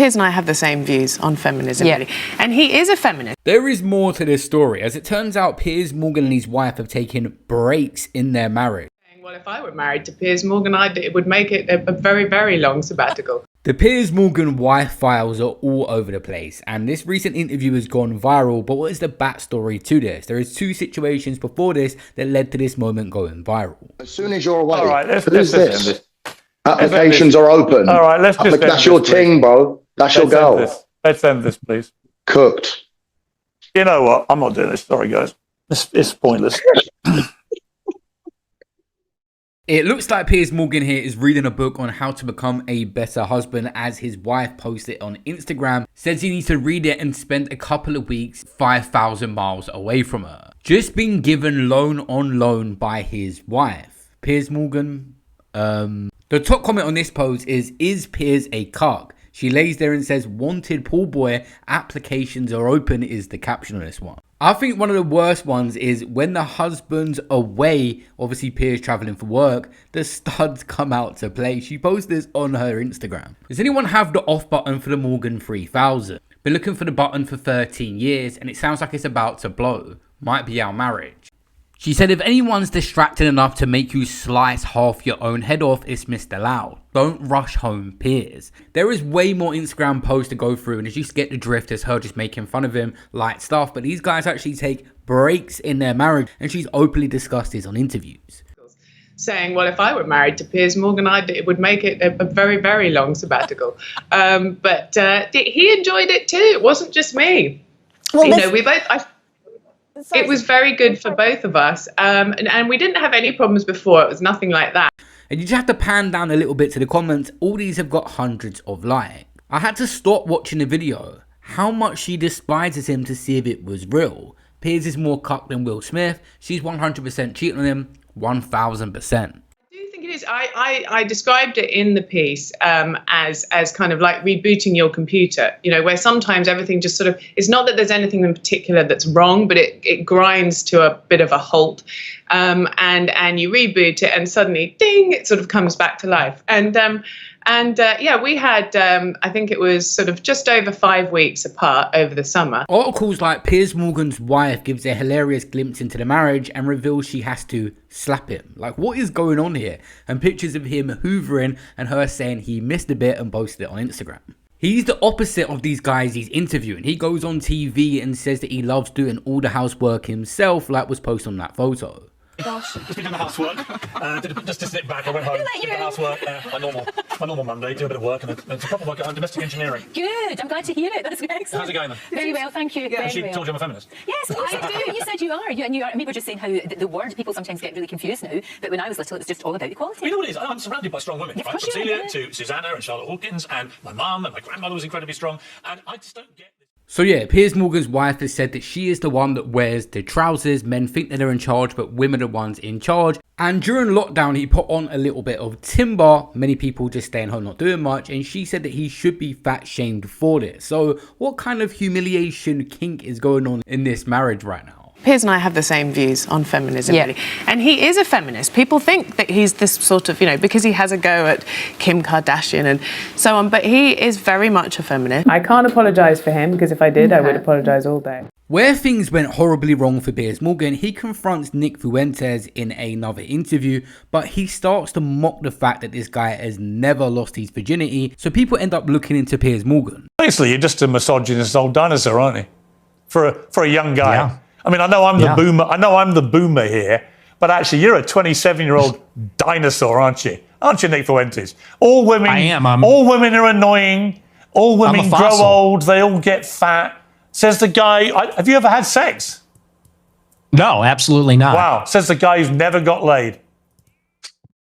Piers and I have the same views on feminism, really. And he is a feminist. There is more to this story. As it turns out, Piers Morgan and his wife have taken breaks in their marriage. Well, if I were married to Piers Morgan, it would make it a very, very long sabbatical. The Piers Morgan wife files are all over the place, and this recent interview has gone viral. But what is the backstory to this? There is two situations before this that led to this moment going viral. As soon as you're away, all right, who's this? Applications are open. All right, let's just that's your ting, bro. That's your goal. Let's end this, please. Cooked. You know what? I'm not doing this. Sorry, guys. It's pointless. It looks like Piers Morgan here is reading a book on how to become a better husband, as his wife posted on Instagram. Says he needs to read it and spend a couple of weeks 5,000 miles away from her. Just being given loan on loan by his wife. Piers Morgan, The top comment on this post is Piers a cuck? She lays there and says, wanted pool boy, applications are open is the caption on this one. I think one of the worst ones is when the husband's away, obviously Piers travelling for work, the studs come out to play. She posted this on her Instagram. Does anyone have the off button for the Morgan 3000? Been looking for the button for 13 years and it sounds like it's about to blow. Might be our marriage. She said if anyone's distracted enough to make you slice half your own head off, it's Mr. Loud. Don't rush home, Piers. There is way more Instagram posts to go through and as you get the drift, it's her just making fun of him, light stuff. But these guys actually take breaks in their marriage and she's openly discussed this on interviews. Saying, well, if I were married to Piers Morgan, it would make it a very, very long sabbatical. But he enjoyed it too. It wasn't just me. Well, we both... It was very good for both of us, and we didn't have any problems before. It was nothing like that. And you just have to pan down a little bit to the comments. All these have got hundreds of likes. I had to stop watching the video. How much she despises him to see if it was real. Piers is more cuck than Will Smith. She's 100% cheating on him, 1000%. It is. I described it in the piece as kind of like rebooting your computer, where sometimes everything just sort of, it's not that there's anything in particular that's wrong, but it grinds to a bit of a halt, and you reboot it and suddenly ding, it sort of comes back to life. We had I think it was sort of just over 5 weeks apart over the summer. Articles like Piers Morgan's wife gives a hilarious glimpse into the marriage and reveals she has to slap him. Like, what is going on here? And pictures of him hoovering and her saying he missed a bit and posted it on Instagram. He's the opposite of these guys he's interviewing. He goes on TV and says that he loves doing all the housework himself, like was posted on that photo. Gosh. Just been doing the housework. Just to sit back, I went home, did the housework, my normal Monday, do a bit of work, and it's a proper work on domestic engineering. Good, I'm glad to hear it. That's excellent. How's it going then? Very well, thank you. Yeah, she told you I'm a feminist. Yes, I do. You said you are. You are. Maybe we're just saying how the word people sometimes get really confused now, but when I was little, it was just all about equality. You know what it is? I'm surrounded by strong women. Yeah, right? From Celia to Susanna and Charlotte Hawkins, and my mum and my grandmother was incredibly strong, and I just don't get this. So yeah, Piers Morgan's wife has said that she is the one that wears the trousers. Men think that they're in charge, but women are the ones in charge. And during lockdown, he put on a little bit of timber. Many people just staying home, not doing much. And she said that he should be fat shamed for this. So what kind of humiliation kink is going on in this marriage right now? Piers and I have the same views on feminism, really. And he is a feminist. People think that he's this sort of, because he has a go at Kim Kardashian and so on, but he is very much a feminist. I can't apologise for him, because if I did, I would apologise all day. Where things went horribly wrong for Piers Morgan, he confronts Nick Fuentes in another interview, but he starts to mock the fact that this guy has never lost his virginity, so people end up looking into Piers Morgan. Basically, you're just a misogynist old dinosaur, aren't you? For a young guy. Yeah. I mean, I know I'm the boomer. I know I'm the boomer here, but actually, you're a 27-year-old dinosaur, aren't you? Aren't you, Nick Fuentes? All women. I am. All women are annoying. All women grow old. They all get fat. Says the guy. Have you ever had sex? No, absolutely not. Wow. Says the guy who's never got laid.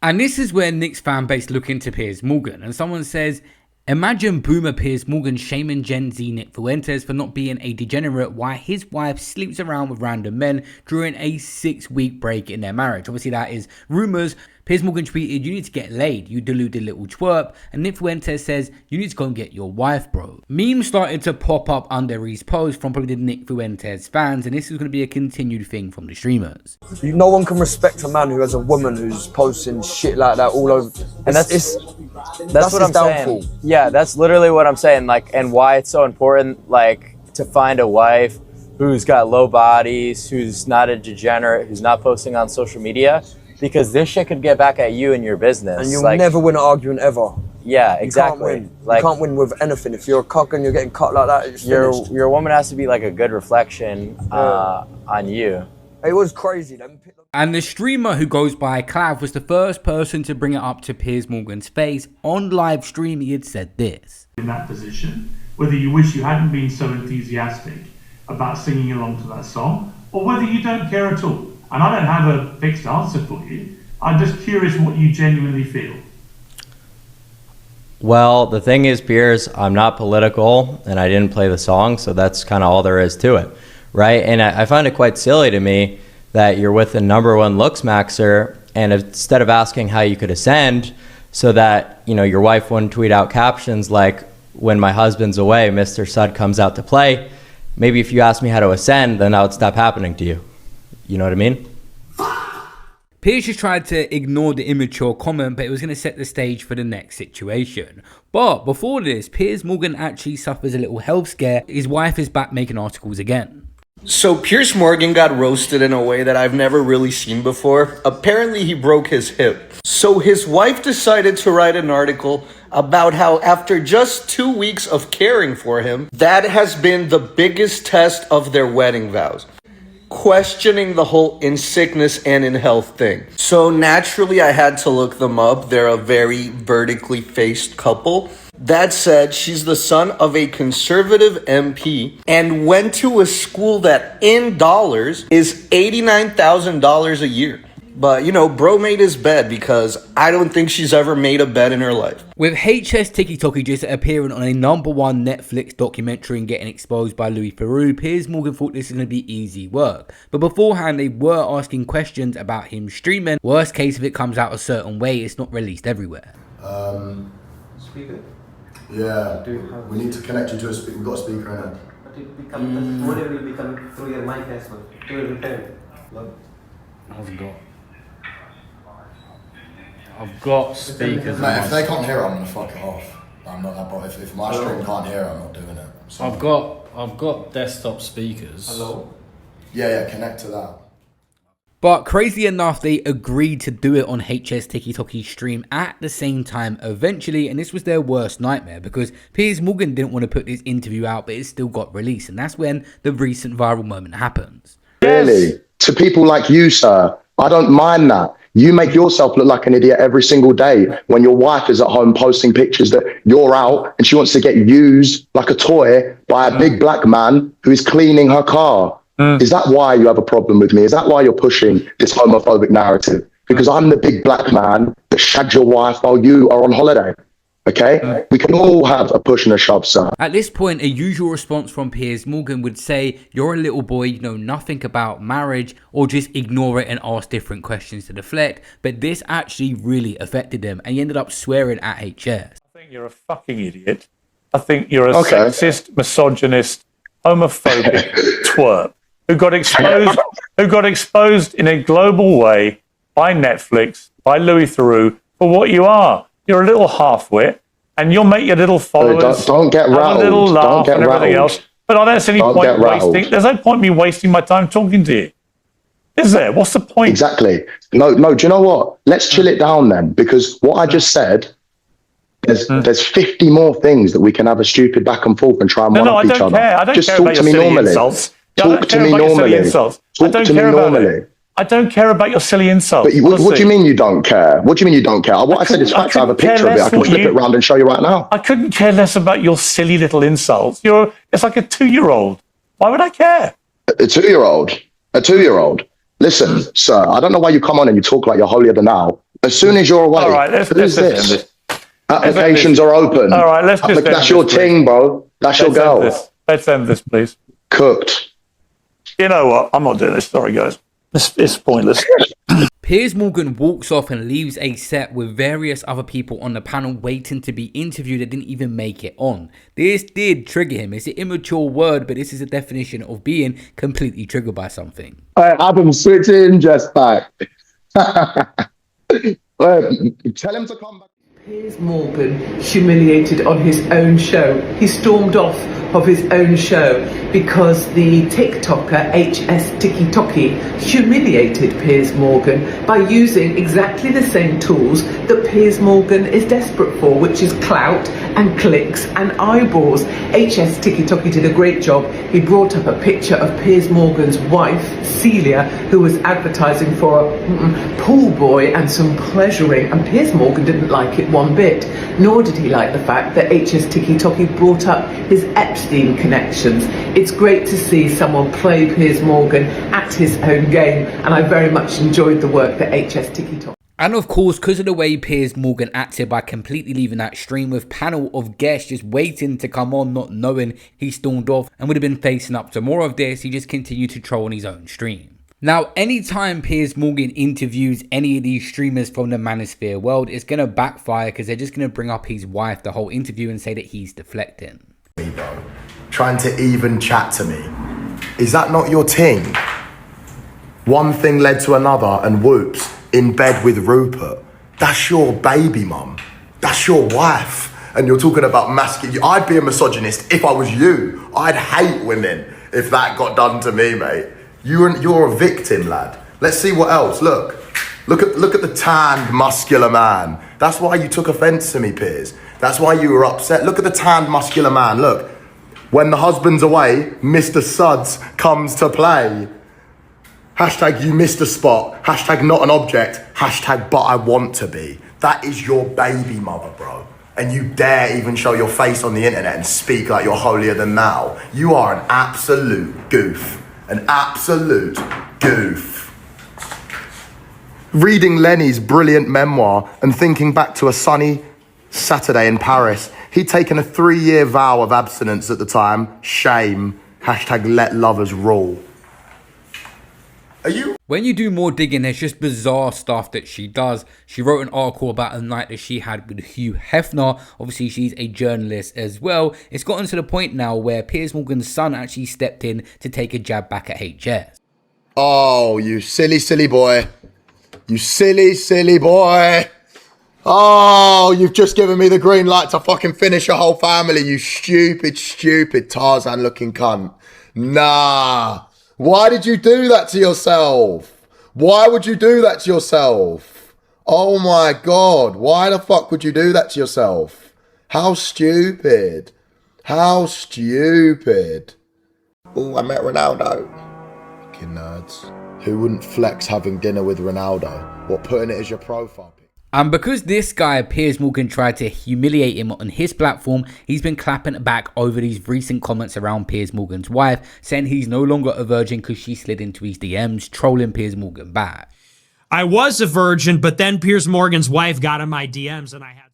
And this is where Nick's fan base look into Piers Morgan, and someone says, imagine boomer Piers Morgan shaming Gen Z Nick Fuentes for not being a degenerate while his wife sleeps around with random men during a 6-week break in their marriage. Obviously that is rumours, Piers Morgan tweeted, "You need to get laid, you deluded little twerp." And Nick Fuentes says, "You need to go and get your wife, bro." Memes started to pop up under his post from probably the Nick Fuentes fans, and this is going to be a continued thing from the streamers. No one can respect a man who has a woman who's posting shit like that all over. And that's what I'm saying. Yeah, that's literally what I'm saying. Like, and why it's so important, like, to find a wife who's got low bodies, who's not a degenerate, who's not posting on social media. Because this shit could get back at you and your business. And you'll never win an argument ever. Yeah, exactly. You can't win. You can't win with anything. If you're a cock and you're getting cut like that, it's finished. Your woman has to be like a good reflection on you. It was crazy. And the streamer who goes by Clav was the first person to bring it up to Piers Morgan's face. On live stream, he had said this. In that position, whether you wish you hadn't been so enthusiastic about singing along to that song, or whether you don't care at all. And I don't have a fixed answer for you. I'm just curious what you genuinely feel. Well, the thing is, Piers, I'm not political and I didn't play the song, so that's kind of all there is to it, right? And I find it quite silly to me that you're with the #1 looks maxer, and instead of asking how you could ascend so that, you know, your wife wouldn't tweet out captions like, "When my husband's away, Mr. Sud comes out to play," maybe if you asked me how to ascend, then that would stop happening to you. You know what I mean? Piers just tried to ignore the immature comment, but it was going to set the stage for the next situation. But before this, Piers Morgan actually suffers a little health scare. His wife is back making articles again. So Piers Morgan got roasted in a way that I've never really seen before. Apparently he broke his hip. So his wife decided to write an article about how after just 2 weeks of caring for him, that has been the biggest test of their wedding vows. Questioning the whole in sickness and in health thing. So naturally I had to look them up. They're a very vertically faced couple. That said, she's the son of a conservative MP and went to a school that in dollars is $89,000 a year. But, you know, bro made his bed because I don't think she's ever made a bed in her life. With HS TikTok just appearing on a #1 Netflix documentary and getting exposed by Louis Theroux, Piers Morgan thought this was going to be easy work. But beforehand, they were asking questions about him streaming. Worst case, if it comes out a certain way, it's not released everywhere. Speaker? Yeah, we need to connect you to a speaker. We've got a speaker in it. But it becomes, whatever will become through your mic as well. To your return. I've got speakers. Mate, if they can't hear it, I'm gonna fuck it off. I'm not that bothered. If my stream can't hear it, I'm not doing it. So I've got desktop speakers. Hello? Yeah, connect to that. But crazy enough, they agreed to do it on HS TikTok's stream at the same time eventually, and this was their worst nightmare because Piers Morgan didn't want to put this interview out, but it still got released, and that's when the recent viral moment happens. Really? To people like you, sir, I don't mind that. You make yourself look like an idiot every single day when your wife is at home posting pictures that you're out and she wants to get used like a toy by a big black man who is cleaning her car. Is that why you have a problem with me? Is that why you're pushing this homophobic narrative? Because I'm the big black man that shagged your wife while you are on holiday. Okay? We can all have a push and a shove, sir. At this point, a usual response from Piers Morgan would say, "You're a little boy, you know nothing about marriage," or just ignore it and ask different questions to deflect. But this actually really affected him, and he ended up swearing at HS. I think you're a fucking idiot. I think you're a sexist, misogynist, homophobic twerp who got exposed in a global way by Netflix, by Louis Theroux, for what you are. You're a little half-wit, and you'll make your little followers don't get rattled. a little laugh Don't get and everything rattled. else. But I don't see any point wasting. There's no point me wasting my time talking to you. Is there? What's the point? Exactly. No. Do you know what? Let's chill it down then, because what I just said, there's 50 more things that we can have a stupid back and forth and try and one up each other. I don't just care talk about to your me silly normally. insults. Talk to me normally. Talk to me normally. I don't care about your silly insults. But what do you mean you don't care? What do you mean you don't care? What I said is facts. I have a picture of it. I can flip it around and show you right now. I couldn't care less about your silly little insults. It's like a 2-year-old. Why would I care? A 2-year-old? A 2-year-old? Listen, sir, I don't know why you come on and you talk like you're holier than thou. As soon as you're away, all right, let's end this. Applications are open. All right, let's just That's your ting, bro. That's your girl. Let's end this, please. Cooked. You know what? I'm not doing this. Sorry, guys. It's pointless. Piers Morgan walks off and leaves a set with various other people on the panel waiting to be interviewed that didn't even make it on. This did trigger him. It's an immature word, but this is a definition of being completely triggered by something. All right, Adam, switch in just back. Tell him to come back. Piers Morgan humiliated on his own show. He stormed off of his own show because the TikToker HS TikToky humiliated Piers Morgan by using exactly the same tools that Piers Morgan is desperate for, which is clout and clicks and eyeballs. HS TikToky did a great job. He brought up a picture of Piers Morgan's wife, Celia, who was advertising for a pool boy and some pleasuring, and Piers Morgan didn't like it one bit, nor did he like the fact that HS TikToky brought up his Epstein connections. It's great to see someone play Piers Morgan at his own game, and I very much enjoyed the work that HS TikToky. And of course, because of the way Piers Morgan acted by completely leaving that stream with panel of guests just waiting to come on, not knowing he stormed off and would have been facing up to more of this, he just continued to troll on his own stream. Now, anytime Piers Morgan interviews any of these streamers from the manosphere world, it's going to backfire because they're just going to bring up his wife the whole interview and say that he's deflecting. Trying to even chat to me. Is that not your ting? One thing led to another and whoops, in bed with Rupert. That's your baby mum. That's your wife. And you're talking about masculine. I'd be a misogynist if I was you. I'd hate women if that got done to me, mate. You're a victim, lad. Let's see what else. Look at the tanned, muscular man. That's why you took offence to me, Piers. That's why you were upset. Look at the tanned, muscular man. Look, when the husband's away, Mr. Suds comes to play. Hashtag you missed a spot. Hashtag not an object. Hashtag but I want to be. That is your baby mother, bro. And you dare even show your face on the internet and speak like you're holier than thou. You are an absolute goof. An absolute goof. Reading Lenny's brilliant memoir and thinking back to a sunny Saturday in Paris, he'd taken a 3-year vow of abstinence at the time. Shame. Hashtag let lovers rule. When you do more digging, there's just bizarre stuff that she does. She wrote an article about a night that she had with Hugh Hefner. Obviously, she's a journalist as well. It's gotten to the point now where Piers Morgan's son actually stepped in to take a jab back at HS. Oh, you silly, silly boy. You silly, silly boy. Oh, you've just given me the green light to fucking finish your whole family, you stupid, stupid Tarzan-looking cunt. Nah. Why did you do that to yourself? Why would you do that to yourself? Oh my God, why the fuck would you do that to yourself? How stupid. How stupid. Oh, I met Ronaldo. Fucking nerds. Who wouldn't flex having dinner with Ronaldo? What, putting it as your profile? And because this guy, Piers Morgan, tried to humiliate him on his platform, he's been clapping back over these recent comments around Piers Morgan's wife, saying he's no longer a virgin because she slid into his DMs, trolling Piers Morgan back. I was a virgin, but then Piers Morgan's wife got in my DMs and I had...